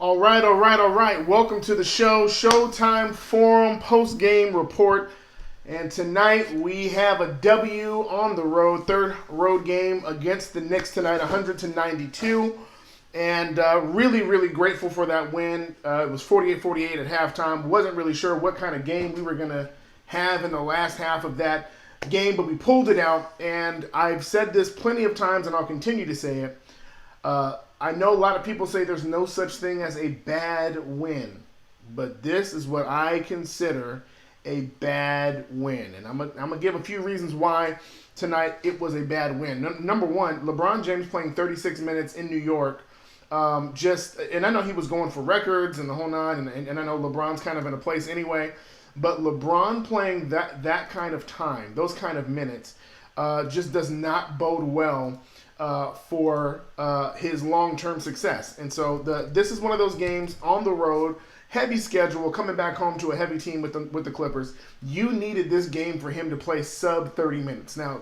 All right. Welcome to the show, Showtime Forum post-game report. And tonight we have a W on the road, third road game against the Knicks tonight, 100-92. And really grateful for that win. It was 48-48 at halftime. Wasn't really sure what kind of game we were going to have in the last half of that game, but we pulled it out. And I've said this plenty of times, and I'll continue to say it. I know a lot of people say there's no such thing as a bad win, but this is what I consider a bad win. And I'm gonna give a few reasons why tonight it was a bad win. Number one, LeBron James playing 36 minutes in New York. And I know he was going for records and the whole nine, and I know LeBron's kind of in a place anyway, but LeBron playing that kind of time, those kind of minutes, just does not bode well for his long-term success. And so this is one of those games on the road, heavy schedule, coming back home to a heavy team with the Clippers. You needed this game for him to play sub 30 minutes. Now,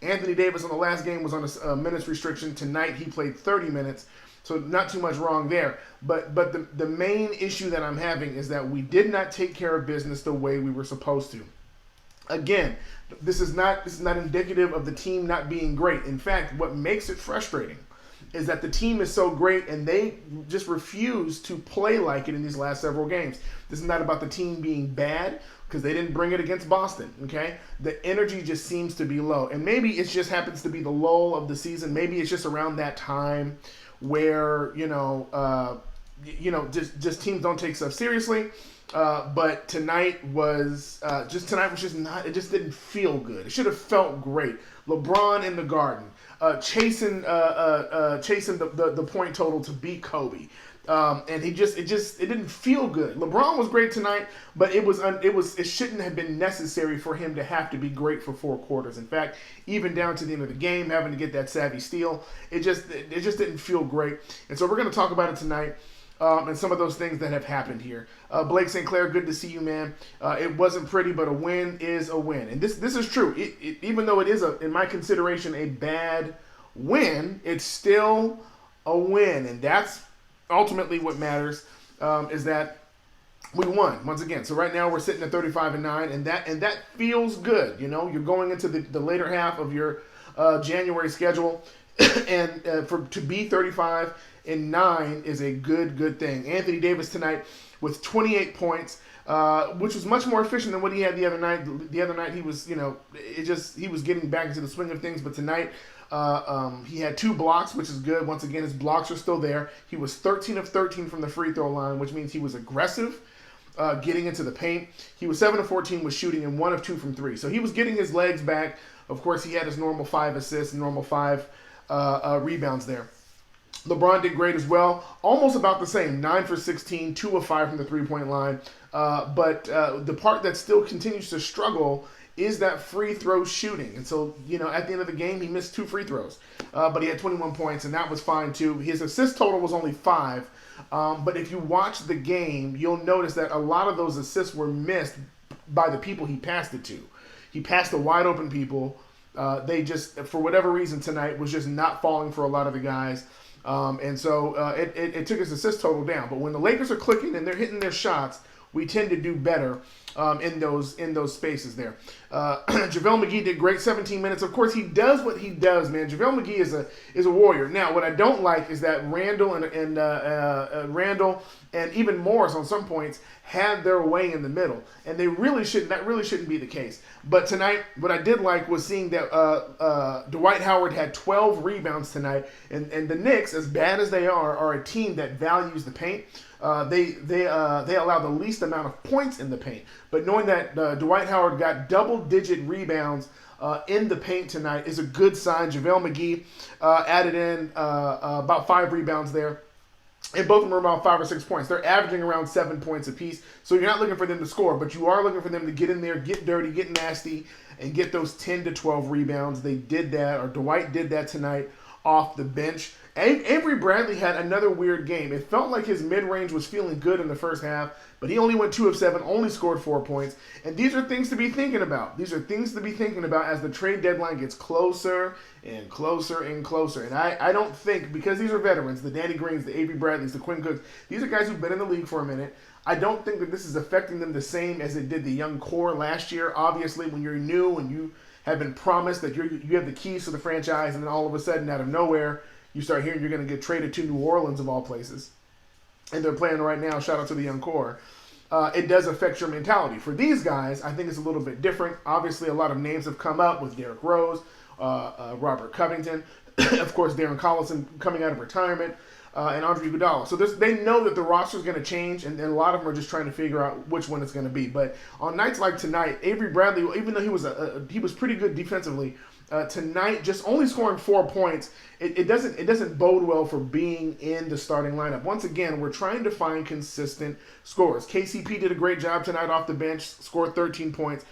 Anthony Davis on the last game was on a minutes restriction. Tonight he played 30 minutes, so not too much wrong there. But the main issue that I'm having is that we did not take care of business the way we were supposed to. Again, this is not indicative of the team not being great. In fact, what makes it frustrating is that the team is so great and they just refuse to play like it in these last several games. This is not about the team being bad because they didn't bring it against Boston, okay? The energy just seems to be low. And maybe it just happens to be the lull of the season. Maybe it's just around that time where, just teams don't take stuff seriously. But tonight was just not. It just didn't feel good. It should have felt great. LeBron in the Garden, chasing the point total to beat Kobe, and it didn't feel good. LeBron was great tonight, but it shouldn't have been necessary for him to have to be great for 4 quarters. In fact, even down to the end of the game, having to get that savvy steal, it just didn't feel great. And so we're going to talk about it tonight. And some of those things that have happened here. Blake St. Clair, good to see you, man. It wasn't pretty, but a win is a win. And this is true. Even though it is, in my consideration, a bad win, it's still a win. And that's ultimately what matters, is that we won, once again. So right now we're sitting at 35-9, and that feels good. You know, you're going into the later half of your January schedule, and to be 35-9 is a good thing. Anthony Davis tonight with 28 points, which was much more efficient than what he had the other night. The other night he was, he was getting back into the swing of things. But tonight he had 2 blocks, which is good. Once again, his blocks are still there. He was 13 of 13 from the free throw line, which means he was aggressive. Getting into the paint. He was 7 of 14 with shooting and 1 of 2 from 3. So he was getting his legs back. Of course, he had his normal 5 assists and normal 5 rebounds there. LeBron did great as well. Almost about the same. 9 for 16, 2 of 5 from the three-point line. But the part that still continues to struggle is that free throw shooting. And so, at the end of the game, he missed 2 free throws. But he had 21 points, and that was fine too. His assist total was only 5. But if you watch the game, you'll notice that a lot of those assists were missed by the people he passed it to. He passed to wide open people. They just, for whatever reason tonight, was just not falling for a lot of the guys. And so it took his assist total down. But when the Lakers are clicking and they're hitting their shots, we tend to do better in those spaces there. JaVale McGee did great, 17 minutes. Of course, he does what he does, man. JaVale McGee is a warrior. Now, what I don't like is that Randall and even Morris on some points had their way in the middle, and that really shouldn't be the case. But tonight, what I did like was seeing that Dwight Howard had 12 rebounds tonight, and the Knicks, as bad as they are a team that values the paint. They allow the least amount of points in the paint. But knowing that Dwight Howard got double-digit rebounds in the paint tonight is a good sign. JaVale McGee added in about 5 rebounds there. And both of them are about 5 or 6 points. They're averaging around 7 points apiece. So you're not looking for them to score, but you are looking for them to get in there, get dirty, get nasty, and get those 10 to 12 rebounds. They did that, or Dwight did that tonight off the bench. Avery Bradley had another weird game. It felt like his mid-range was feeling good in the first half, but he only went 2 of 7, only scored 4 points. And these are things to be thinking about. These are things to be thinking about as the trade deadline gets closer and closer and closer. And I don't think, because these are veterans, the Danny Greens, the Avery Bradleys, the Quinn Cooks, these are guys who've been in the league for a minute. I don't think that this is affecting them the same as it did the young core last year. Obviously, when you're new and you have been promised that you have the keys to the franchise, and then all of a sudden, out of nowhere, you start hearing you're going to get traded to New Orleans, of all places, and they're playing right now. Shout out to the young core. It does affect your mentality. For these guys, I think it's a little bit different. Obviously, a lot of names have come up with Derrick Rose, Robert Covington, of course, Darren Collison coming out of retirement, and Andre Iguodala. So they know that the roster is going to change, and a lot of them are just trying to figure out which one it's going to be. But on nights like tonight, Avery Bradley, even though he was pretty good defensively, tonight, just only scoring 4 points, it doesn't bode well for being in the starting lineup. Once again, we're trying to find consistent scores. KCP did a great job tonight off the bench, scored 13 points.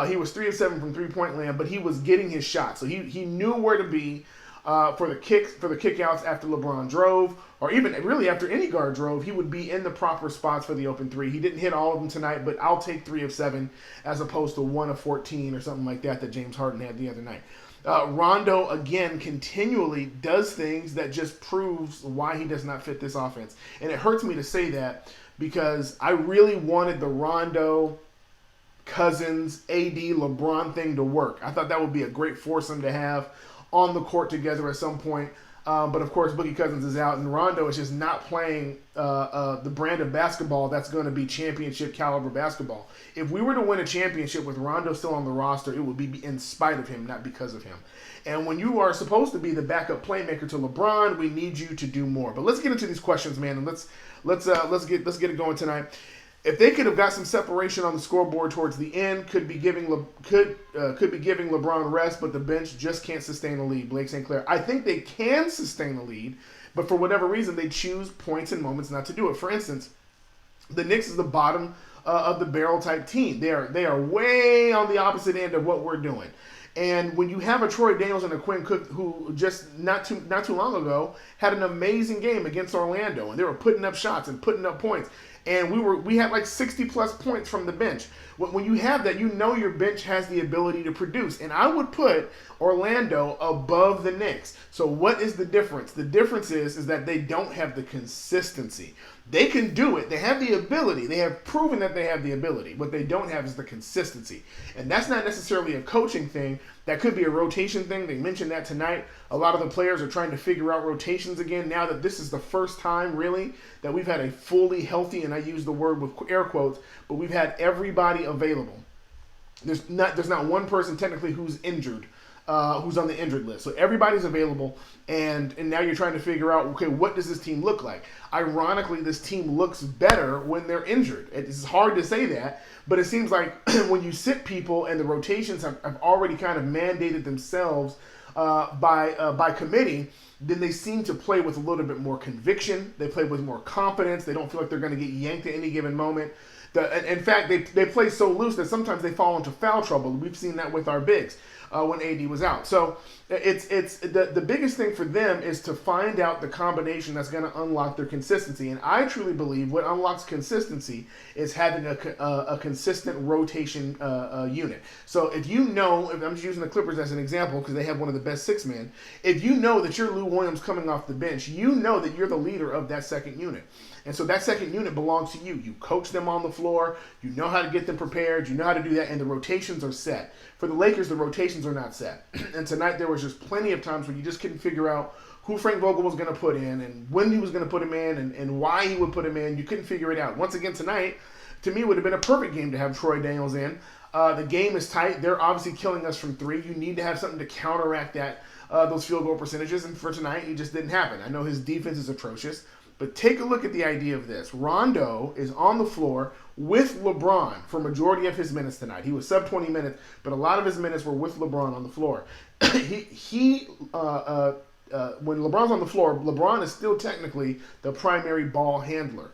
He was 3 of 7 from 3-point land, but he was getting his shot, so he knew where to be for the kickouts after LeBron drove, or even really after any guard drove. He would be in the proper spots for the open three. He didn't hit all of them tonight, but I'll take 3 of 7 as opposed to 1 of 14 or something like that James Harden had the other night. Rondo, again, continually does things that just proves why he does not fit this offense. And it hurts me to say that because I really wanted the Rondo, Cousins, AD, LeBron thing to work. I thought that would be a great foursome to have on the court together at some point. But of course, Boogie Cousins is out, and Rondo is just not playing the brand of basketball that's going to be championship caliber basketball. If we were to win a championship with Rondo still on the roster, it would be in spite of him, not because of him. And when you are supposed to be the backup playmaker to LeBron, we need you to do more. But let's get into these questions, man, and let's get it going tonight. If they could have got some separation on the scoreboard towards the end, could be giving LeBron rest, but the bench just can't sustain a lead. Blake St. Clair. I think they can sustain a lead, but for whatever reason, they choose points and moments not to do it. For instance, the Knicks is the bottom of the barrel type team. They are way on the opposite end of what we're doing. And when you have a Troy Daniels and a Quinn Cook who just not too long ago had an amazing game against Orlando, and they were putting up shots and putting up points. And we had like 60-plus points from the bench. When you have that, you know your bench has the ability to produce. And I would put Orlando above the Knicks. So what is the difference? The difference is that they don't have the consistency. They can do it. They have the ability. They have proven that they have the ability. What they don't have is the consistency. And that's not necessarily a coaching thing. That could be a rotation thing. They mentioned that tonight. A lot of the players are trying to figure out rotations again now that this is the first time, really, that we've had a fully healthy, and I use the word with air quotes, but we've had everybody available. There's not one person technically who's injured, who's on the injured list. So everybody's available, and now you're trying to figure out, okay, what does this team look like? Ironically, this team looks better when they're injured. It's hard to say that, but it seems like when you sit people and the rotations have already kind of mandated themselves by committee, then they seem to play with a little bit more conviction. They play with more confidence. They don't feel like they're going to get yanked at any given moment. In fact, they play so loose that sometimes they fall into foul trouble. We've seen that with our bigs when AD was out. So it's the biggest thing for them is to find out the combination that's going to unlock their consistency. And I truly believe what unlocks consistency is having a consistent rotation unit. So if I'm just using the Clippers as an example because they have one of the best six men, if you know that you're Lou Williams coming off the bench, you know that you're the leader of that second unit. And so that second unit belongs to you. You coach them on the floor. You know how to get them prepared. You know how to do that. And the rotations are set. For the Lakers, the rotations are not set. And tonight there was just plenty of times where you just couldn't figure out who Frank Vogel was going to put in and when he was going to put him in and why he would put him in. You couldn't figure it out. Once again tonight, to me, would have been a perfect game to have Troy Daniels in. The game is tight. They're obviously killing us from three. You need to have something to counteract that those field goal percentages. And for tonight, it just didn't happen. I know his defense is atrocious. But take a look at the idea of this. Rondo is on the floor with LeBron for majority of his minutes tonight. He was sub 20 minutes, but a lot of his minutes were with LeBron on the floor. When LeBron's on the floor, LeBron is still technically the primary ball handler.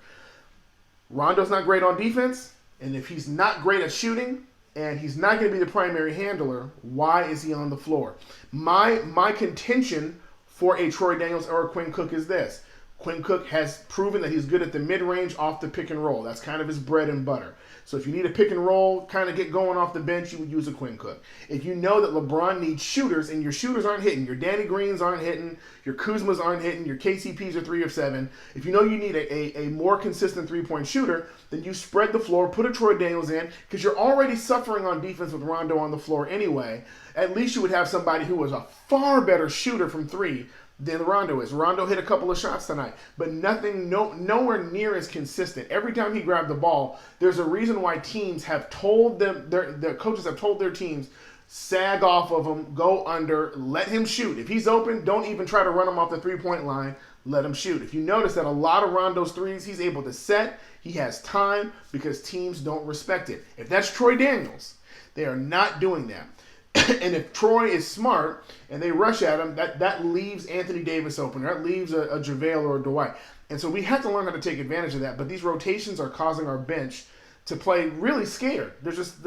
Rondo's not great on defense, and if he's not great at shooting, and he's not going to be the primary handler, why is he on the floor? My contention for a Troy Daniels or a Quinn Cook is this. Quinn Cook has proven that he's good at the mid-range off the pick and roll. That's kind of his bread and butter. So if you need a pick and roll, kind of get going off the bench, you would use a Quinn Cook. If you know that LeBron needs shooters and your shooters aren't hitting, your Danny Greens aren't hitting, your Kuzmas aren't hitting, your KCPs are 3 of 7, if you know you need a more consistent three-point shooter, then you spread the floor, put a Troy Daniels in, because you're already suffering on defense with Rondo on the floor anyway. At least you would have somebody who was a far better shooter from 3 than Rondo is. Rondo hit a couple of shots tonight, but nowhere near as consistent. Every time he grabbed the ball, there's a reason why teams have told them, their coaches have told their teams, sag off of him, go under, let him shoot. If he's open, don't even try to run him off the three-point line, let him shoot. If you notice that a lot of Rondo's threes, he's able to set, he has time, because teams don't respect it. If that's Troy Daniels, they are not doing that. And if Troy is smart and they rush at him, that leaves Anthony Davis open. That leaves a JaVale or a Dwight. And so we have to learn how to take advantage of that. But these rotations are causing our bench to play really scared. They're just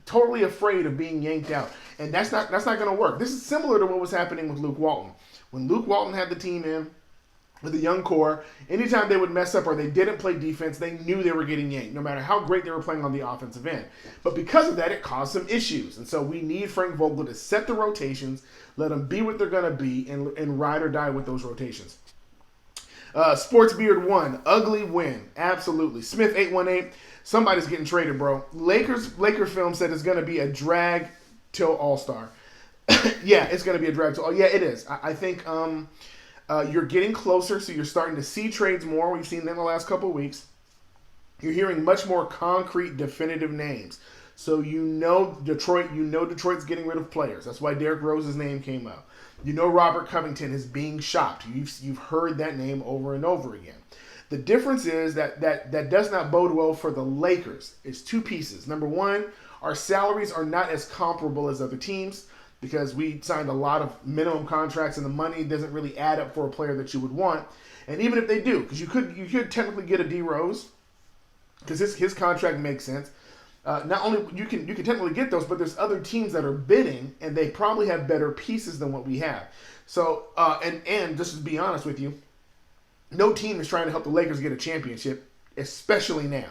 totally afraid of being yanked out. And that's not going to work. This is similar to what was happening with Luke Walton. When Luke Walton had the team in with the young core, anytime they would mess up or they didn't play defense, they knew they were getting yanked, no matter how great they were playing on the offensive end. But because of that, it caused some issues. And so we need Frank Vogel to set the rotations, let them be what they're going to be, and ride or die with those rotations. Sportsbeard 1, ugly win. Absolutely. Smith 818, somebody's getting traded, bro. Laker film said it's going to be a drag till All-Star. Yeah, it's going to be a drag till Yeah, it is. I think you're getting closer, so you're starting to see trades more. We've seen them in the last couple of weeks. You're hearing much more concrete, definitive names. So you know Detroit's getting rid of players. That's why Derrick Rose's name came up. You know Robert Covington is being shopped. You've heard that name over and over again. The difference is that does not bode well for the Lakers. It's two pieces. Number one, our salaries are not as comparable as other teams, because we signed a lot of minimum contracts and the money doesn't really add up for a player that you would want. And even if they do, because you could technically get a D Rose, because his contract makes sense. Not only you can technically get those, but there's other teams that are bidding and they probably have better pieces than what we have. So and just to be honest with you, no team is trying to help the Lakers get a championship, especially now.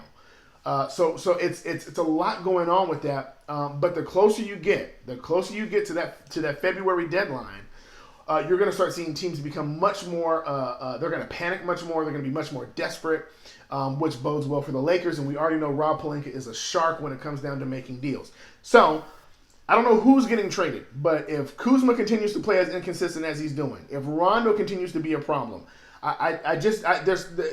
So it's a lot going on with that. But the closer you get to that February deadline, you're going to start seeing teams become much more. They're going to panic much more. They're going to be much more desperate, which bodes well for the Lakers. And we already know Rob Pelinka is a shark when it comes down to making deals. So I don't know who's getting traded, but if Kuzma continues to play as inconsistent as he's doing, if Rondo continues to be a problem,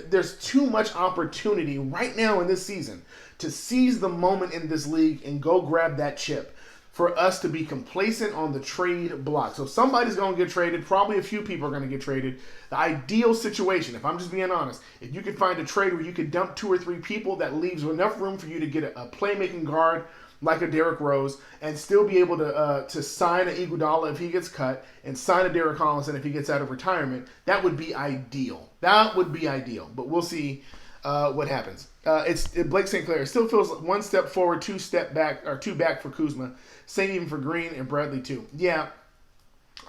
there's too much opportunity right now in this season to seize the moment in this league and go grab that chip for us to be complacent on the trade block. So somebody's going to get traded. Probably a few people are going to get traded. The ideal situation, if I'm just being honest, if you could find a trade where you could dump 2 or 3 people, that leaves enough room for you to get a playmaking guard like a Derrick Rose, and still be able to sign an Iguodala if he gets cut, and sign a Derek Collison if he gets out of retirement, that would be ideal. That would be ideal. But we'll see what happens. Blake St. Clair. It still feels like 1 step forward, 2 step back, or 2 back for Kuzma. Same even for Green and Bradley too. Yeah,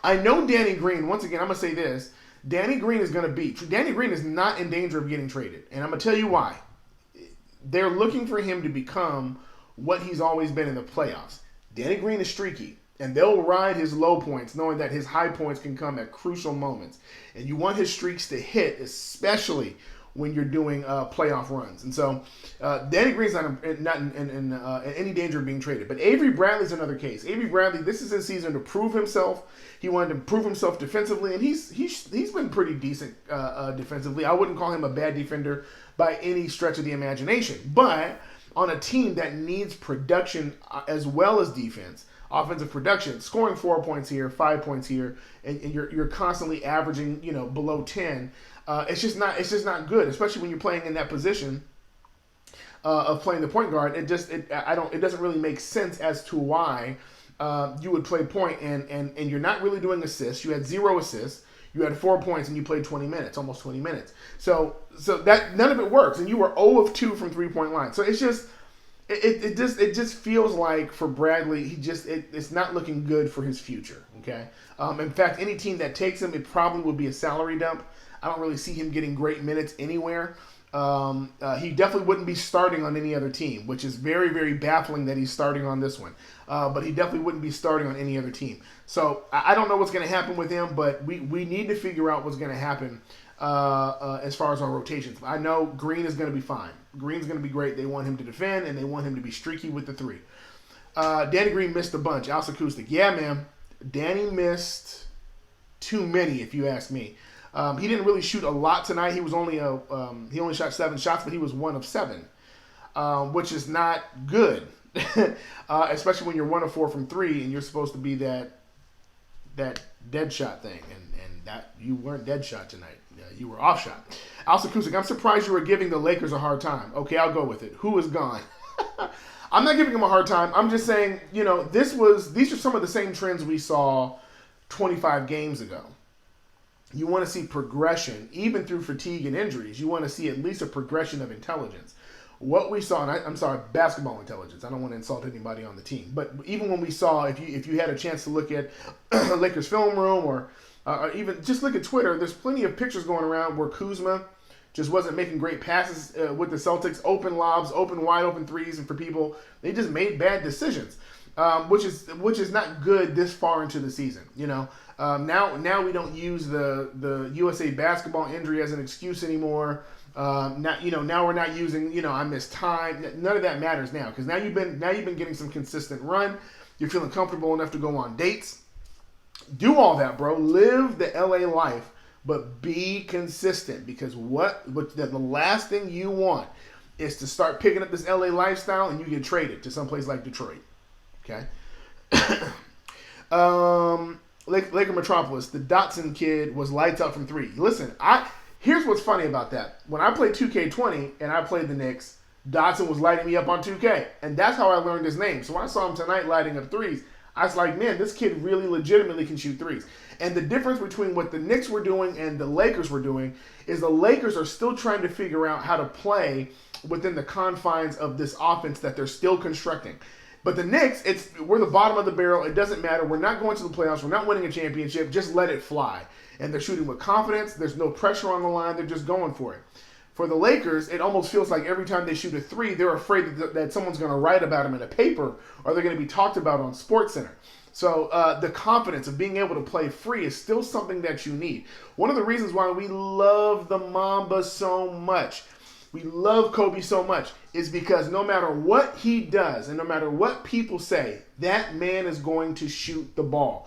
I know Danny Green. Once again, I'm gonna say this: Danny Green is not in danger of getting traded, and I'm gonna tell you why. They're looking for him to become what he's always been in the playoffs. Danny Green is streaky, and they'll ride his low points knowing that his high points can come at crucial moments. And you want his streaks to hit, especially when you're doing playoff runs. And so Danny Green's not in any danger of being traded. But Avery Bradley's another case. Avery Bradley, this is his season to prove himself. He wanted to prove himself defensively, and he's been pretty decent defensively. I wouldn't call him a bad defender by any stretch of the imagination. But on a team that needs production as well as defense, offensive production, scoring 4 points here, 5 points here, and you're constantly averaging below 10. It's just not good, especially when you're playing in that position of playing the point guard. It doesn't really make sense as to why you would play point and you're not really doing assists. You had 0 assists. You had 4 points and you played 20 minutes, almost 20 minutes. So that none of it works, and you were 0 of 2 from 3-point line. So it's just it just feels like for Bradley, it's not looking good for his future. Okay, in fact, any team that takes him, it probably would be a salary dump. I don't really see him getting great minutes anywhere. He definitely wouldn't be starting on any other team, which is very, very baffling that he's starting on this one. But he definitely wouldn't be starting on any other team. So I don't know what's going to happen with him, but we need to figure out what's going to happen as far as our rotations. I know Green is going to be fine. Green's going to be great. They want him to defend, and they want him to be streaky with the three. Danny Green missed a bunch. House Acoustic. Yeah, man. Danny missed too many, if you ask me. He didn't really shoot a lot tonight. He only shot 7 shots, but he was 1 of 7, which is not good, especially when you're 1 of 4 from 3 and you're supposed to be that dead shot thing, and that you weren't dead shot tonight. You were off shot. Alsa Kusik, I'm surprised you were giving the Lakers a hard time. Okay, I'll go with it. Who is gone? I'm not giving them a hard time. I'm just saying, these are some of the same trends we saw 25 games ago. You want to see progression, even through fatigue and injuries. You want to see at least a progression of intelligence. What we saw, and I'm sorry, basketball intelligence. I don't want to insult anybody on the team, but even when we saw, if you had a chance to look at Lakers film room or even just look at Twitter, there's plenty of pictures going around where Kuzma just wasn't making great passes with the Celtics, open lobs, wide open threes, and for people, they just made bad decisions, which is not good this far into the season. Now we don't use the USA basketball injury as an excuse anymore. Now we're not using, I missed time. None of that matters now, because now you've been getting some consistent run. You're feeling comfortable enough to go on dates. Do all that, bro. Live the LA life, but be consistent, because the last thing you want is to start picking up this LA lifestyle and you get traded to someplace like Detroit. Okay. Laker Metropolis, the Dotson kid was lights out from 3. Listen, here's what's funny about that. When I played 2K20 and I played the Knicks, Dotson was lighting me up on 2K. And that's how I learned his name. So when I saw him tonight lighting up threes, I was like, man, this kid really legitimately can shoot threes. And the difference between what the Knicks were doing and the Lakers were doing is the Lakers are still trying to figure out how to play within the confines of this offense that they're still constructing. But the Knicks, we're the bottom of the barrel. It doesn't matter. We're not going to the playoffs. We're not winning a championship. Just let it fly. And they're shooting with confidence. There's no pressure on the line. They're just going for it. For the Lakers, it almost feels like every time they shoot a 3, they're afraid that someone's going to write about them in a paper or they're going to be talked about on SportsCenter. So the confidence of being able to play free is still something that you need. One of the reasons why we love the Mamba so much, we love Kobe so much, is because no matter what he does and no matter what people say, that man is going to shoot the ball.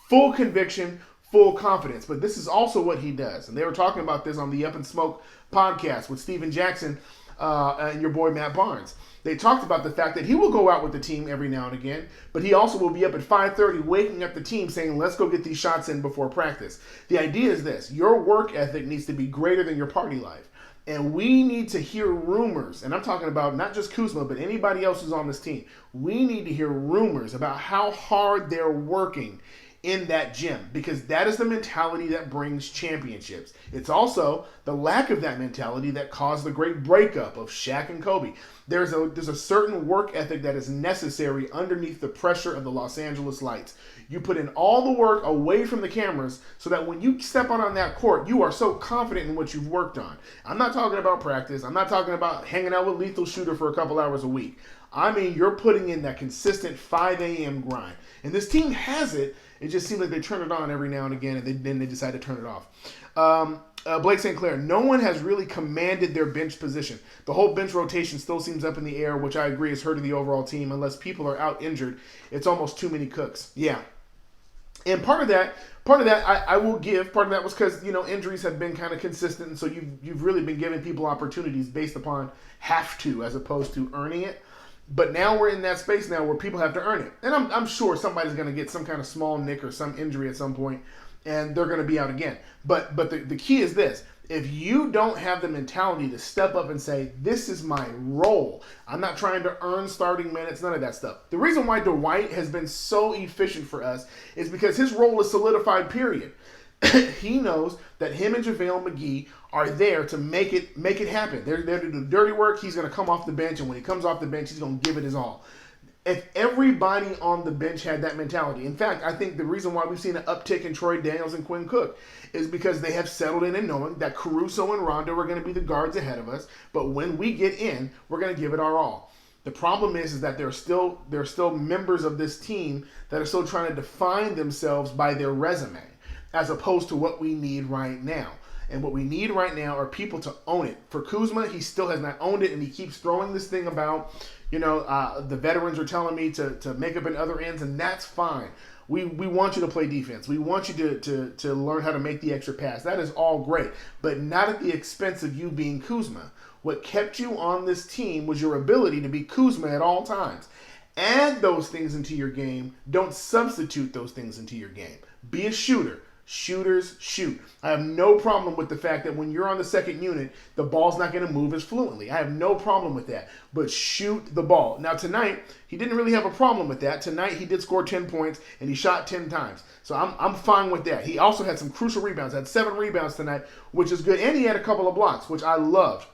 Full conviction, full confidence. But this is also what he does. And they were talking about this on the Up and Smoke podcast with Steven Jackson and your boy Matt Barnes. They talked about the fact that he will go out with the team every now and again, but he also will be up at 5:30 waking up the team saying, let's go get these shots in before practice. The idea is this: your work ethic needs to be greater than your party life. And we need to hear rumors, and I'm talking about not just Kuzma, but anybody else who's on this team. We need to hear rumors about how hard they're working in that gym, because that is the mentality that brings championships. It's also the lack of that mentality that caused the great breakup of Shaq and Kobe. There's a certain work ethic that is necessary underneath the pressure of the Los Angeles lights. You put in all the work away from the cameras so that when you step out on that court, you are so confident in what you've worked on. I'm not talking about practice. I'm not talking about hanging out with Lethal Shooter for a couple hours a week. I mean, you're putting in that consistent 5 a.m. grind. And this team has it. It just seems like they turn it on every now and again, and then they decide to turn it off. Blake St. Clair, no one has really commanded their bench position. The whole bench rotation still seems up in the air, which I agree is hurting the overall team. Unless people are out injured, it's almost too many cooks. Yeah. And part of that I will give. Part of that was because, injuries have been kind of consistent, and so you've really been giving people opportunities based upon have to as opposed to earning it. But now we're in that space now where people have to earn it. And I'm sure somebody's going to get some kind of small nick or some injury at some point, and they're going to be out again. But the key is this. If you don't have the mentality to step up and say, this is my role, I'm not trying to earn starting minutes, none of that stuff. The reason why Dwight has been so efficient for us is because his role is solidified, period. He knows that him and JaVale McGee are there to make it happen. They're there to do dirty work. He's going to come off the bench, and when he comes off the bench, he's going to give it his all. If everybody on the bench had that mentality, in fact, I think the reason why we've seen an uptick in Troy Daniels and Quinn Cook is because they have settled in and knowing that Caruso and Rondo are going to be the guards ahead of us. But when we get in, we're going to give it our all. The problem is that there are still members of this team that are still trying to define themselves by their resume, as opposed to what we need right now. And what we need right now are people to own it. For Kuzma, he still has not owned it, and he keeps throwing this thing about, the veterans are telling me to make up in other ends, and that's fine. We want you to play defense. We want you to learn how to make the extra pass. That is all great, but not at the expense of you being Kuzma. What kept you on this team was your ability to be Kuzma at all times. Add those things into your game. Don't substitute those things into your game. Be a shooter. Shooters shoot. I have no problem with the fact that when you're on the second unit, the ball's not going to move as fluently. I have no problem with that. But shoot the ball. Now tonight, he didn't really have a problem with that. Tonight, he did score 10 points, and he shot 10 times. So I'm fine with that. He also had some crucial rebounds. Had 7 rebounds tonight, which is good. And he had a couple of blocks, which I loved.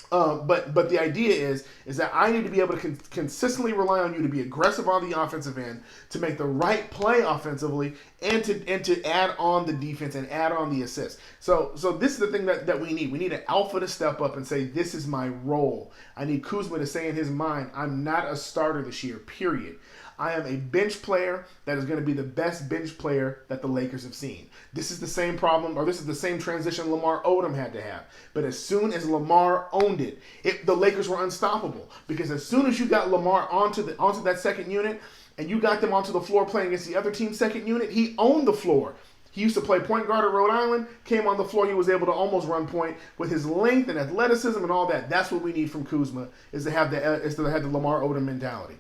But the idea is that I need to be able to consistently rely on you to be aggressive on the offensive end, to make the right play offensively, and to add on the defense and add on the assists. So this is the thing that we need. We need an alpha to step up and say, this is my role. I need Kuzma to say in his mind, I'm not a starter this year, period. I am a bench player that is going to be the best bench player that the Lakers have seen. This is the same problem, or this is the same transition Lamar Odom had to have. But as soon as Lamar owned it, the Lakers were unstoppable. Because as soon as you got Lamar onto that second unit, and you got them onto the floor playing against the other team's second unit, he owned the floor. He used to play point guard at Rhode Island, came on the floor, he was able to almost run point with his length and athleticism and all that. That's what we need from Kuzma, is to have the Lamar Odom mentality.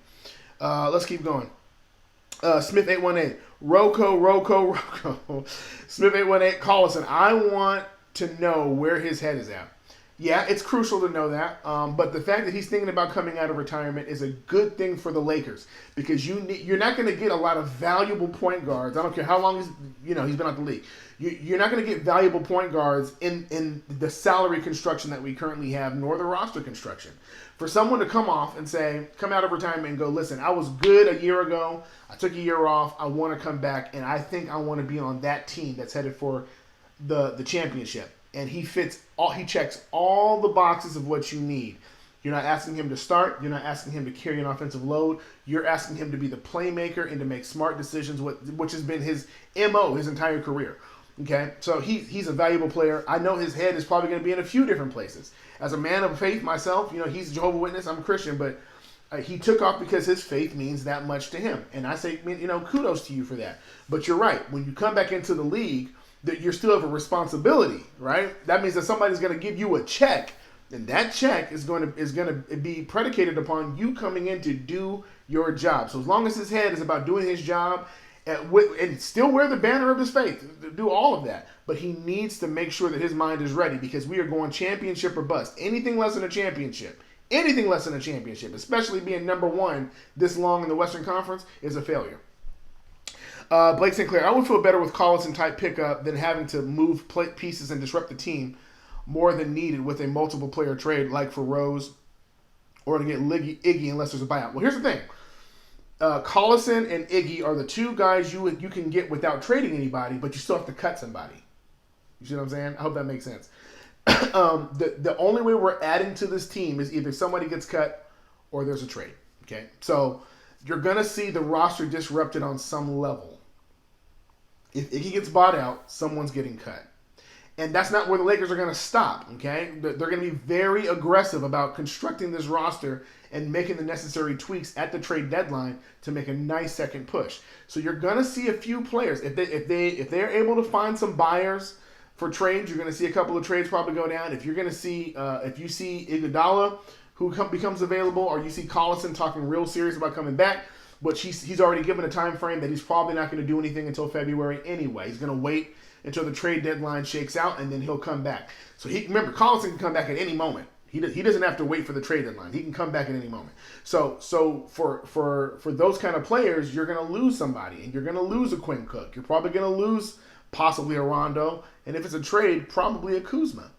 Let's keep going. Smith 818, Rocco. Smith 818, Collison. I want to know where his head is at. Yeah, it's crucial to know that. But the fact that he's thinking about coming out of retirement is a good thing for the Lakers, because you're not going to get a lot of valuable point guards. I don't care how long he's been out the league. You're not going to get valuable point guards in the salary construction that we currently have, nor the roster construction. For someone to come out of retirement and go, listen, I was good a year ago. I took a year off. I want to come back, and I think I want to be on that team that's headed for the championship. And he checks all the boxes of what you need. You're not asking him to start. You're not asking him to carry an offensive load. You're asking him to be the playmaker and to make smart decisions, which has been his MO his entire career. Okay, so he's a valuable player. I know his head is probably going to be in a few different places. As a man of faith myself, he's a Jehovah's Witness. I'm a Christian, but he took off because his faith means that much to him. And I say, kudos to you for that. But you're right. When you come back into the league, that you still have a responsibility, right? That means that somebody's going to give you a check, and that check is going to be predicated upon you coming in to do your job. So as long as his head is about doing his job, and still wear the banner of his faith, do all of that, but he needs to make sure that his mind is ready, because we are going championship or bust. Anything less than a championship, especially being number one this long in the Western Conference, is a failure. Blake Sinclair, I would feel better with Collison type pickup than having to move pieces and disrupt the team more than needed with a multiple player trade like for Rose, or to get Iggy unless there's a buyout. Well, here's the thing. Collison and Iggy are the two guys you can get without trading anybody, but you still have to cut somebody. You see what I'm saying? I hope that makes sense. The only way we're adding to this team is either somebody gets cut or there's a trade. Okay, so you're going to see the roster disrupted on some level. If Iggy gets bought out, someone's getting cut. And that's not where the Lakers are going to stop, okay? They're going to be very aggressive about constructing this roster and making the necessary tweaks at the trade deadline to make a nice second push. So you're going to see a few players. If they're able to find some buyers for trades, you're going to see a couple of trades probably go down. If you're going to see, if you see Iguodala who becomes available, or you see Collison talking real serious about coming back, but he's already given a time frame that he's probably not going to do anything until February anyway. He's going to wait until the trade deadline shakes out, and then he'll come back. So remember, Collison can come back at any moment. He doesn't have to wait for the trade deadline. He can come back at any moment. So for those kind of players, you're going to lose somebody, and you're going to lose a Quinn Cook. You're probably going to lose possibly a Rondo, and if it's a trade, probably a Kuzma.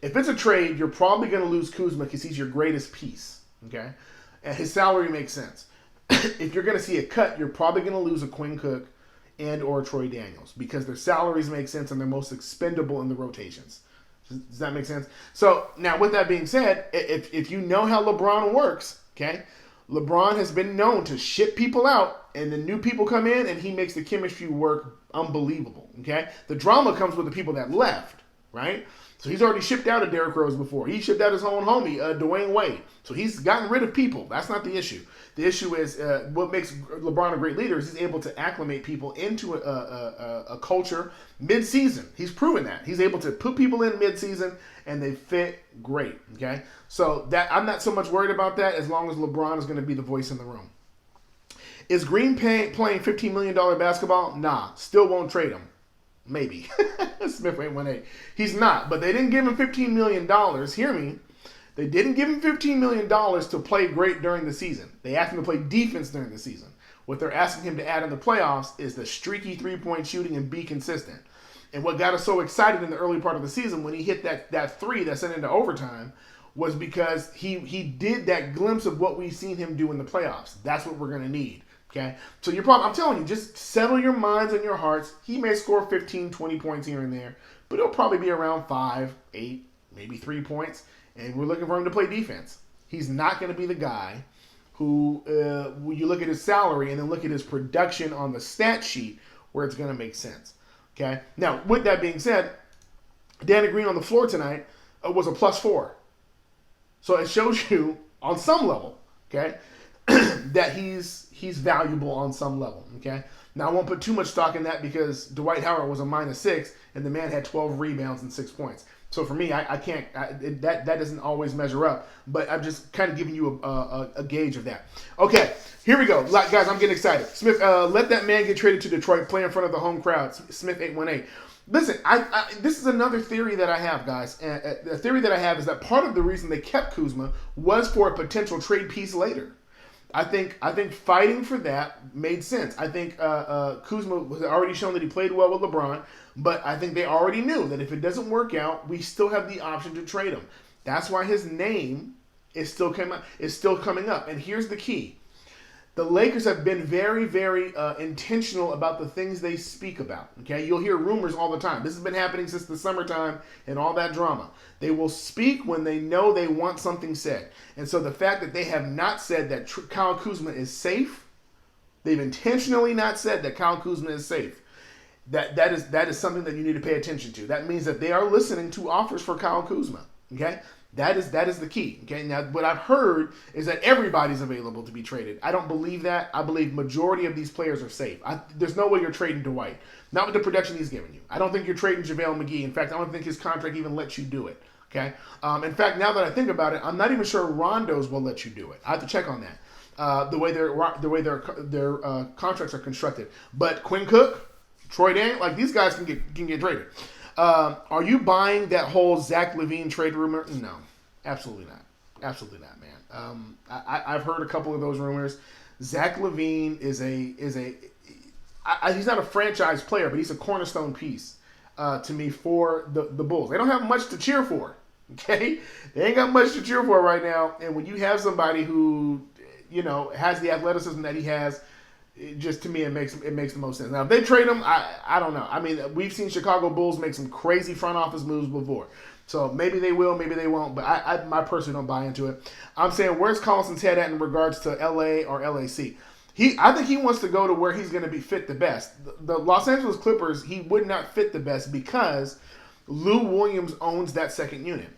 If it's a trade, you're probably going to lose Kuzma because he's your greatest piece. Okay, and his salary makes sense. If you're going to see a cut, you're probably going to lose a Quinn Cook and or Troy Daniels because their salaries make sense and they're most expendable in the rotations. Does that make sense? So now, with that being said, if you know how LeBron works, okay, LeBron has been known to ship people out, and the new people come in, and he makes the chemistry work unbelievable. Okay, the drama comes with the people that left, right? So he's already shipped out a Derrick Rose before. He shipped out his own homie, Dwayne Wade. So he's gotten rid of people. That's not the issue. The issue is what makes LeBron a great leader is he's able to acclimate people into a culture mid-season. He's proven that. He's able to put people in mid-season, and they fit great. Okay, so that I'm not so much worried about that as long as LeBron is going to be the voice in the room. Is Green playing $15 million basketball? Nah, still won't trade him. Maybe. Smith 818. He's not, but they didn't give him $15 million. Hear me. They didn't give him $15 million to play great during the season. They asked him to play defense during the season. What they're asking him to add in the playoffs is the streaky three-point shooting and be consistent. And what got us so excited in the early part of the season when he hit that three that sent into overtime was because he did that glimpse of what we've seen him do in the playoffs. That's what we're going to need. Okay, so I'm telling you, just settle your minds and your hearts. He may score 15, 20 points here and there, but it'll probably be around 5, 8, maybe 3 points, and we're looking for him to play defense. He's not going to be the guy who, when you look at his salary and then look at his production on the stat sheet, where it's going to make sense. Okay, now, with that being said, Danny Green on the floor tonight was a +4. So it shows you, on some level, okay, that he's valuable on some level, okay? Now, I won't put too much stock in that because Dwight Howard was a -6, and the man had 12 rebounds and 6 points. So for me, I can't, that doesn't always measure up, but I'm just kind of giving you a gauge of that. Okay, here we go. Guys, I'm getting excited. Smith, let that man get traded to Detroit, play in front of the home crowd. Smith 818. Listen, this is another theory that I have, guys. The theory that I have is that part of the reason they kept Kuzma was for a potential trade piece later. I think fighting for that made sense. I think Kuzma was already shown that he played well with LeBron, but I think they already knew that if it doesn't work out, we still have the option to trade him. That's why his name is still coming up. And here's the key. The Lakers have been very, very intentional about the things they speak about. Okay, you'll hear rumors all the time. This has been happening since the summertime and all that drama. They will speak when they know they want something said. And so the fact that they have not said that Kyle Kuzma is safe, they've intentionally not said that Kyle Kuzma is safe. That is something that you need to pay attention to. That means that they are listening to offers for Kyle Kuzma. Okay. That is the key. Okay. Now, what I've heard is that everybody's available to be traded. I don't believe that. I believe majority of these players are safe. There's no way you're trading Dwight. Not with the production he's giving you. I don't think you're trading JaVale McGee. In fact, I don't think his contract even lets you do it. Okay. In fact, now that I think about it, I'm not even sure Rondo's will let you do it. I have to check on that. The way their contracts are constructed. But Quinn Cook, Troy Daniels, like these guys can get traded. Are you buying that whole Zach LaVine trade rumor? No, absolutely not. Absolutely not, man. I've heard a couple of those rumors. Zach LaVine is he's not a franchise player, but he's a cornerstone piece to me for the Bulls. They don't have much to cheer for. Okay, they ain't got much to cheer for right now. And when you have somebody who has the athleticism that he has, just to me, it makes the most sense. Now, if they trade him, I don't know. I mean, we've seen Chicago Bulls make some crazy front office moves before. So maybe they will, maybe they won't. But I personally don't buy into it. I'm saying, where's Collison's head at in regards to LA or LAC? I think he wants to go to where he's going to be fit the best. The Los Angeles Clippers, he would not fit the best because Lou Williams owns that second unit.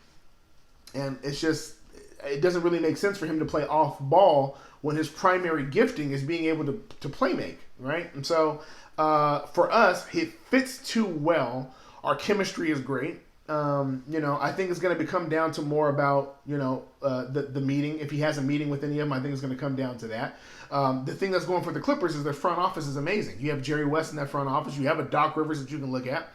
And it doesn't really make sense for him to play off ball when his primary gifting is being able to play make, right? And so for us, it fits too well. Our chemistry is great. I think it's going to come down to more about, the meeting. If he has a meeting with any of them, I think it's going to come down to that. The thing that's going for the Clippers is their front office is amazing. You have Jerry West in that front office. You have a Doc Rivers that you can look at.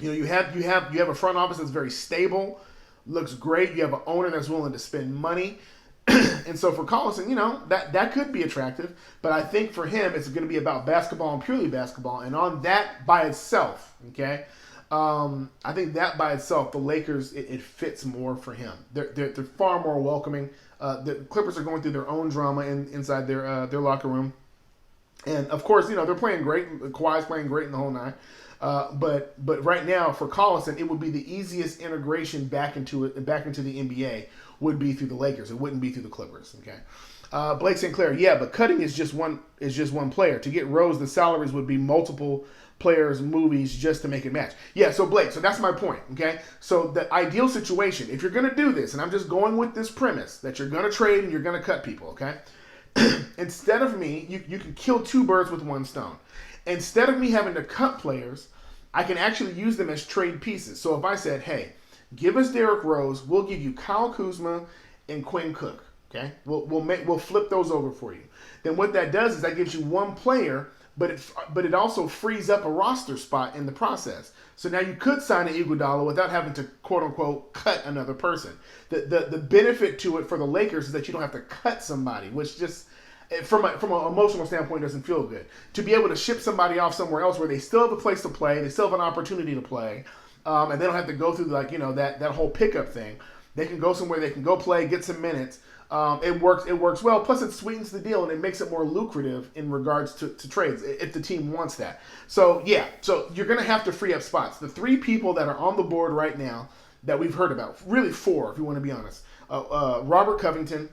You have a front office that's very stable, looks great. You have an owner that's willing to spend money. And so for Collison, that could be attractive, but I think for him it's going to be about basketball and purely basketball. And on that by itself, okay, I think that by itself, the Lakers, it fits more for him. They're far more welcoming. The Clippers are going through their own drama inside their locker room, and of course, they're playing great. Kawhi's playing great in the whole nine. But right now for Collison, it would be the easiest integration back into the NBA would be through the Lakers. It wouldn't be through the Clippers. Okay. Blake St. Clair, yeah, but cutting is just one player. To get Rose, the salaries would be multiple players' movies just to make it match. Yeah, so Blake, so that's my point, okay? So the ideal situation, if you're going to do this, and I'm just going with this premise, that you're going to trade and you're going to cut people, okay? Instead of me, you can kill two birds with one stone. Instead of me having to cut players, I can actually use them as trade pieces. So if I said, hey, give us Derrick Rose, we'll give you Kyle Kuzma and Quinn Cook, okay? We'll flip those over for you. Then what that does is that gives you one player, but it also frees up a roster spot in the process. So now you could sign an Iguodala without having to quote unquote cut another person. The benefit to it for the Lakers is that you don't have to cut somebody, which just from an emotional standpoint doesn't feel good. To be able to ship somebody off somewhere else where they still have a place to play, they still have an opportunity to play, and they don't have to go through that whole pickup thing. They can go somewhere, they can go play, get some minutes. It works well. Plus, it sweetens the deal and it makes it more lucrative in regards to trades if the team wants that. So yeah, so you're going to have to free up spots. The three people that are on the board right now that we've heard about, really four if you want to be honest: Robert Covington,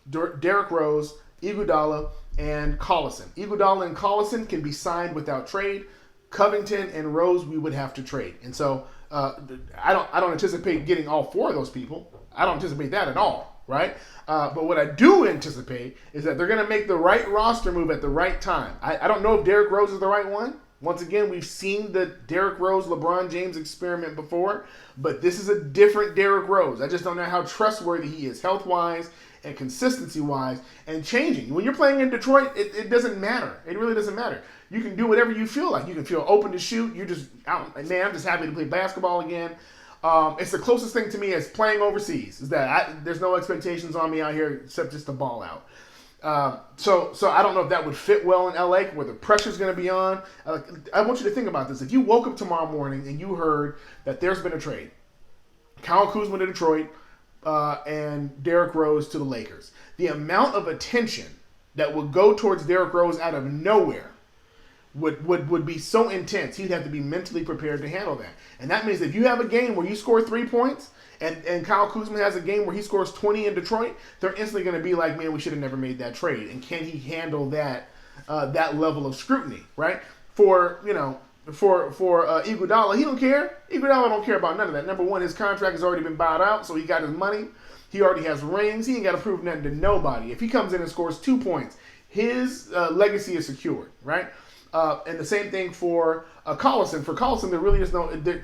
Derrick Rose, Iguodala, and Collison. Iguodala and Collison can be signed without trade. Covington and Rose we would have to trade. And so I don't anticipate getting all four of those people. I don't anticipate that at all. Right? But what I do anticipate is that they're going to make the right roster move at the right time. I don't know if Derrick Rose is the right one. Once again, we've seen the Derrick Rose, LeBron James experiment before, but this is a different Derrick Rose. I just don't know how trustworthy he is health-wise and consistency-wise and changing. When you're playing in Detroit, it doesn't matter. It really doesn't matter. You can do whatever you feel like. You can feel open to shoot. I'm just happy to play basketball again. It's the closest thing to me as playing overseas. Is that there's no expectations on me out here except just to ball out. So I don't know if that would fit well in LA where the pressure's going to be on. I want you to think about this. If you woke up tomorrow morning and you heard that there's been a trade, Kyle Kuzma to Detroit and Derrick Rose to the Lakers, the amount of attention that would go towards Derrick Rose out of nowhere would be so intense, he'd have to be mentally prepared to handle that. And that means if you have a game where you score 3 points and Kyle Kuzma has a game where he scores 20 in Detroit, they're instantly going to be like, man, we should have never made that trade. And can he handle that level of scrutiny, right? For Iguodala, he don't care. Iguodala don't care about none of that. Number one, his contract has already been bought out, so he got his money. He already has rings. He ain't got to prove nothing to nobody. If he comes in and scores 2 points, his legacy is secured, right? And the same thing for Collison. For Collison, there really is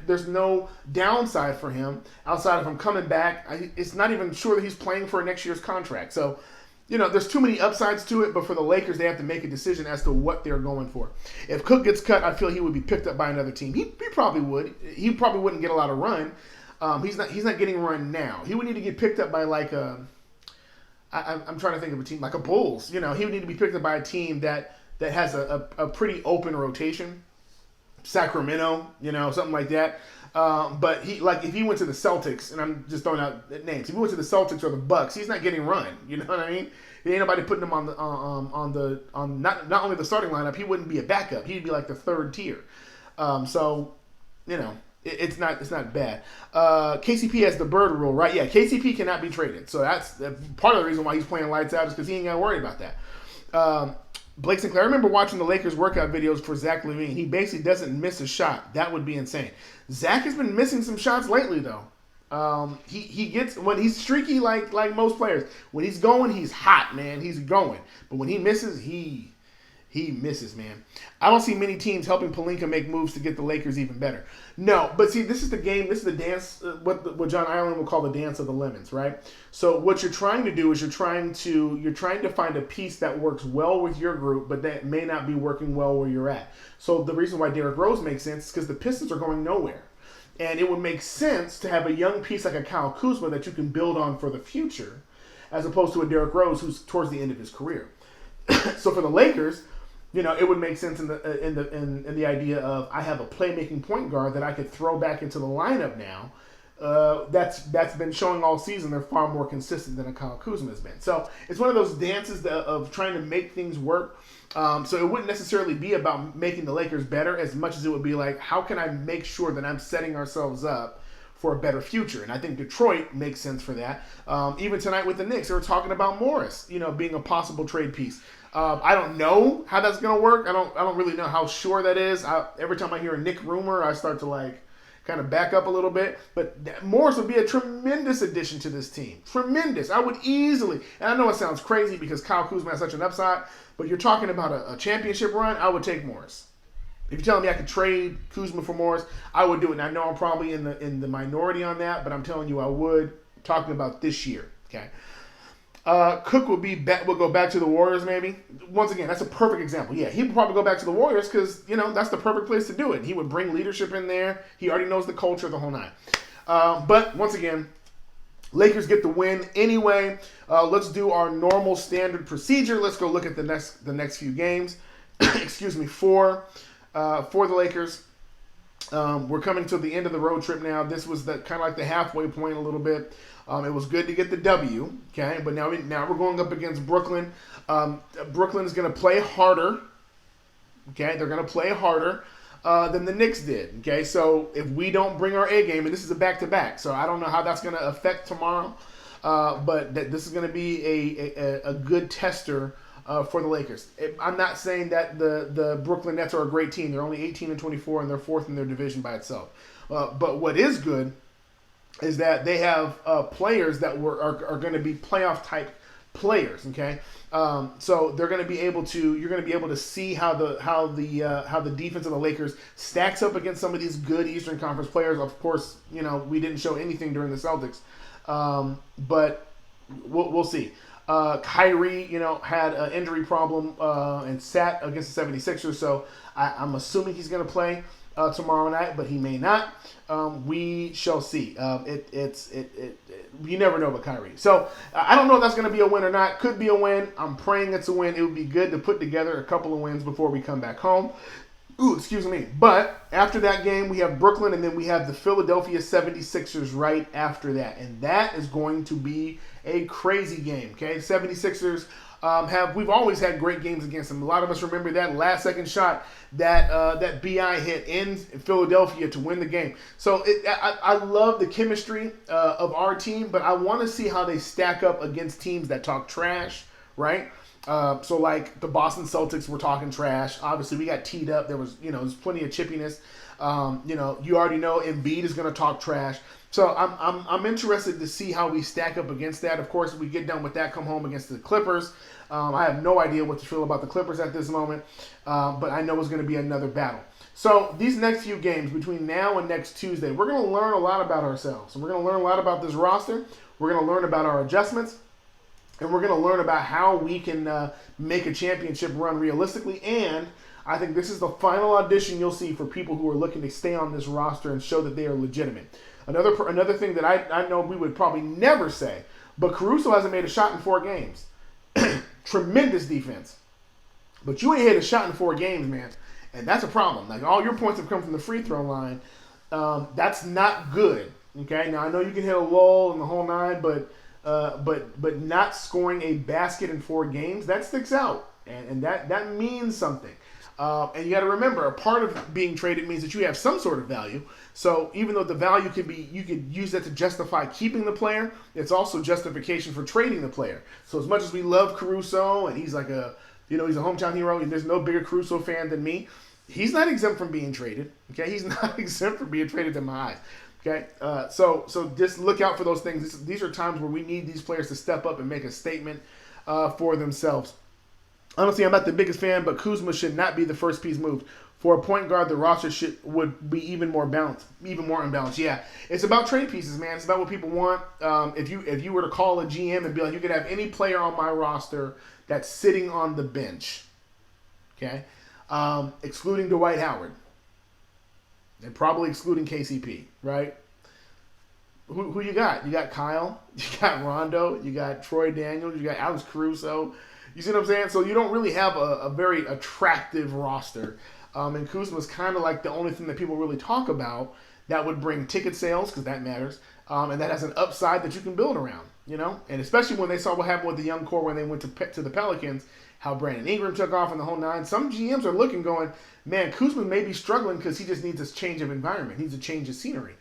there's no downside for him outside of him coming back. It's not even sure that he's playing for next year's contract. So, there's too many upsides to it. But for the Lakers, they have to make a decision as to what they're going for. If Cook gets cut, I feel he would be picked up by another team. He probably would. He probably wouldn't get a lot of run. He's not getting run now. He would need to get picked up by I'm trying to think of a team like a Bulls. He would need to be picked up by a team that has a pretty open rotation, Sacramento, something like that. But if he went to the Celtics, and I'm just throwing out names, if he went to the Celtics or the Bucks, he's not getting run. You know what I mean? There ain't nobody putting him on not only the starting lineup, he wouldn't be a backup. He'd be like the third tier. It's not bad. KCP has the bird rule, right? Yeah, KCP cannot be traded. So that's part of the reason why he's playing lights out is because he ain't got to worry about that. Blake Sinclair, I remember watching the Lakers workout videos for Zach LaVine. He basically doesn't miss a shot. That would be insane. Zach has been missing some shots lately, though. He gets when he's streaky like most players. When he's going, he's hot, man. He's going. But when he misses, he misses, man. I don't see many teams helping Pelinka make moves to get the Lakers even better. No, but see, this is the game. This is the dance. What John Ireland will call the dance of the lemons, right? So what you're trying to do is you're trying to find a piece that works well with your group, but that may not be working well where you're at. So the reason why Derrick Rose makes sense is because the Pistons are going nowhere. And it would make sense to have a young piece like a Kyle Kuzma that you can build on for the future. as opposed to a Derrick Rose who's towards the end of his career. So for the Lakers, it would make sense in the idea of I have a playmaking point guard that I could throw back into the lineup now. That's been showing all season. They're far more consistent than a Kyle Kuzma has been. So it's one of those dances of trying to make things work. So it wouldn't necessarily be about making the Lakers better as much as it would be like, how can I make sure that I'm setting ourselves up for a better future? And I think Detroit makes sense for that. Even tonight with the Knicks, they were talking about Morris, being a possible trade piece. I don't know how that's going to work. I don't really know how sure that is. Every time I hear a Knick rumor, I start to kind of back up a little bit. But Morris would be a tremendous addition to this team. Tremendous. I would easily, and I know it sounds crazy because Kyle Kuzma has such an upside, but you're talking about a championship run, I would take Morris. If you're telling me I could trade Kuzma for Morris, I would do it. And I know I'm probably in the minority on that, but I'm telling you I would. I'm talking about this year, okay? Cook will go back to the Warriors maybe. Once again, that's a perfect example. Yeah, he would probably go back to the Warriors because, that's the perfect place to do it. He would bring leadership in there. He already knows the culture, the whole nine. But once again, Lakers get the win anyway. Let's do our normal standard procedure. Let's go look at the next few games. Excuse me, for the Lakers. We're coming to the end of the road trip now. This was kind of like the halfway point a little bit. It was good to get the W, okay? But now we're going up against Brooklyn. Brooklyn is going to play harder, okay? They're going to play harder than the Knicks did, okay? So if we don't bring our A game, and this is a back-to-back, so I don't know how that's going to affect tomorrow, but this is going to be a good tester for the Lakers. I'm not saying that the Brooklyn Nets are a great team. They're only 18-24, and they're fourth in their division by itself. But what is good is that they have players that are going to be playoff type players. Okay, so they're going to be able to. You're going to be able to see how the defense of the Lakers stacks up against some of these good Eastern Conference players. Of course, we didn't show anything during the Celtics, but we'll see. Kyrie, had an injury problem and sat against the 76ers, so I'm assuming he's going to play tomorrow night, but he may not. We shall see. You never know about Kyrie. So I don't know if that's going to be a win or not. Could be a win. I'm praying it's a win. It would be good to put together a couple of wins before we come back home. Excuse me. But after that game, we have Brooklyn, and then we have the Philadelphia 76ers right after that. And that is going to be a crazy game, okay? 76ers we've always had great games against them. A lot of us remember that last-second shot that BI hit in Philadelphia to win the game. So I love the chemistry of our team, but I want to see how they stack up against teams that talk trash, right? So like the Boston Celtics were talking trash. Obviously, we got teed up. There was, there's plenty of chippiness. You already know Embiid is going to talk trash. So I'm interested to see how we stack up against that. Of course, we get done with that, come home against the Clippers. I have no idea what to feel about the Clippers at this moment, but I know it's going to be another battle. So these next few games between now and next Tuesday, we're going to learn a lot about ourselves. And we're going to learn a lot about this roster. We're going to learn about our adjustments. And we're going to learn about how we can make a championship run realistically. And I think this is the final audition you'll see for people who are looking to stay on this roster and show that they are legitimate. Another thing that I know we would probably never say, but Caruso hasn't made a shot in 4 games. Tremendous defense. But you ain't hit a shot in 4 games, man. And that's a problem. Like, all your points have come from the free throw line. That's not good. Okay? Now, I know you can hit a lull in the whole nine, but not scoring a basket in 4 games, that sticks out. And that means something. And you got to remember, a part of being traded means that you have some sort of value. So even though the value you could use that to justify keeping the player, it's also justification for trading the player. So as much as we love Caruso and he's like he's a hometown hero, and there's no bigger Caruso fan than me, he's not exempt from being traded. Okay, he's not exempt from being traded in my eyes. Okay, so just look out for those things. These are times where we need these players to step up and make a statement for themselves. Honestly, I'm not the biggest fan, but Kuzma should not be the first piece moved. For a point guard, the roster would be even more unbalanced. Yeah, it's about trade pieces, man. It's about what people want. If you were to call a GM and be like, you could have any player on my roster that's sitting on the bench, okay, excluding Dwight Howard, and probably excluding KCP, right? Who you got? You got Kyle, you got Rondo, you got Troy Daniels, you got Alex Caruso. You see what I'm saying? So you don't really have a very attractive roster. And Kuzma's kind of like the only thing that people really talk about that would bring ticket sales, because that matters, and that has an upside that you can build around, you know? And especially when they saw what happened with the young core when they went to the Pelicans, how Brandon Ingram took off in the whole nine. Some GMs are looking going, man, Kuzma may be struggling because he just needs a change of environment. He needs a change of scenery.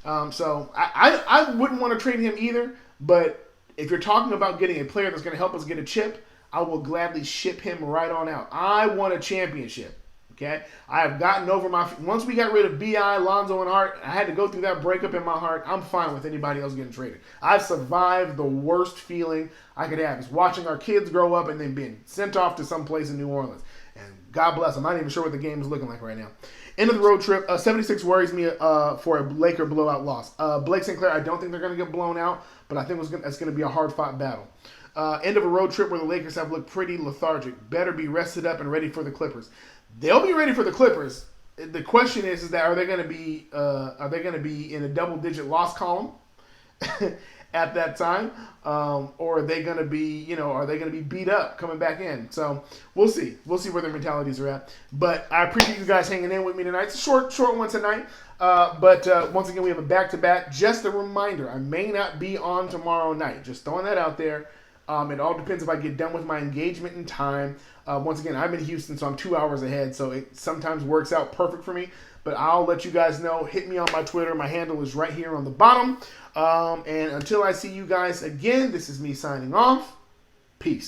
So I wouldn't want to trade him either, but if you're talking about getting a player that's going to help us get a chip, I will gladly ship him right on out. I want a championship. Okay, I have gotten over once we got rid of Bi, Lonzo, and Hart. I had to go through that breakup in my heart. I'm fine with anybody else getting traded. I've survived the worst feeling I could have is watching our kids grow up and then being sent off to some place in New Orleans. And God bless them. I'm not even sure what the game is looking like right now. End of the road trip. 76 worries me for a Laker blowout loss. Blake St. Clair, I don't think they're going to get blown out, but I think it's going to be a hard-fought battle. End of a road trip where the Lakers have looked pretty lethargic. Better be rested up and ready for the Clippers. They'll be ready for the Clippers. The question is that are they going to be in a double-digit loss column at that time, or are they going to be beat up coming back in? So we'll see. We'll see where their mentalities are at. But I appreciate you guys hanging in with me tonight. It's a short one tonight. But once again, we have a back-to-back. Just a reminder, I may not be on tomorrow night. Just throwing that out there. It all depends if I get done with my engagement in time. Once again, I'm in Houston, so I'm 2 hours ahead, so it sometimes works out perfect for me. But I'll let you guys know. Hit me on my Twitter. My handle is right here on the bottom. And until I see you guys again, this is me signing off. Peace.